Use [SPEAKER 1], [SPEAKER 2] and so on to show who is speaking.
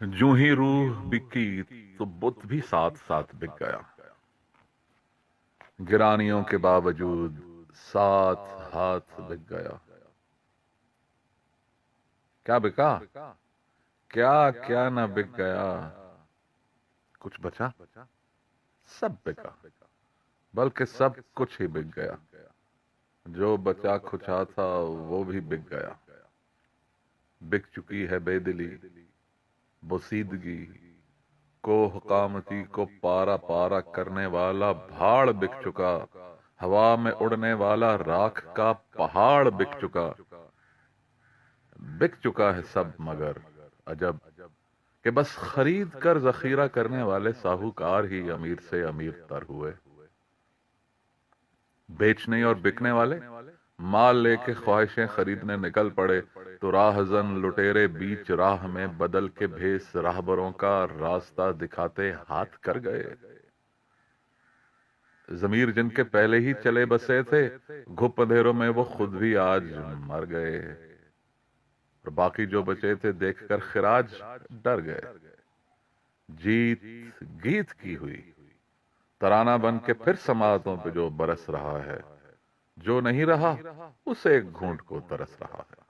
[SPEAKER 1] जूं ही रूह बिकी तो बुत भी साथ साथ बिक गया। गिरानियों के बावजूद साथ हाथ बिक गया। क्या बिका? क्या क्या ना बिक गया। कुछ बचा? सब बिका, बल्कि सब कुछ ही बिक गया। जो बचा खुचा था वो भी बिक गया। बिक चुकी है बेदिली, बोसीदगी, कोह कामती को पारा पारा करने वाला भाड़ बिक चुका। हवा में उड़ने वाला राख का पहाड़ बिक चुका। बिक चुका है सब, मगर अजब कि बस खरीद कर जखीरा करने वाले साहूकार ही अमीर से अमीर तर हुए। बेचने और बिकने वाले माल लेके ख्वाहिशें खरीदने निकल पड़े तो राहजन लुटेरे बीच राह में बदल के भेस राहबरों का रास्ता दिखाते हाथ कर गए। जमीर जिनके पहले ही चले बसे थे, घुप अंधेरों में वो खुद भी आज मर गए। और बाकी जो बचे थे देखकर खिराज डर गए। जीत गीत की हुई, तराना बन के फिर समातों पे जो बरस रहा है। जो नहीं रहा उसे एक घूंट को तरस रहा है।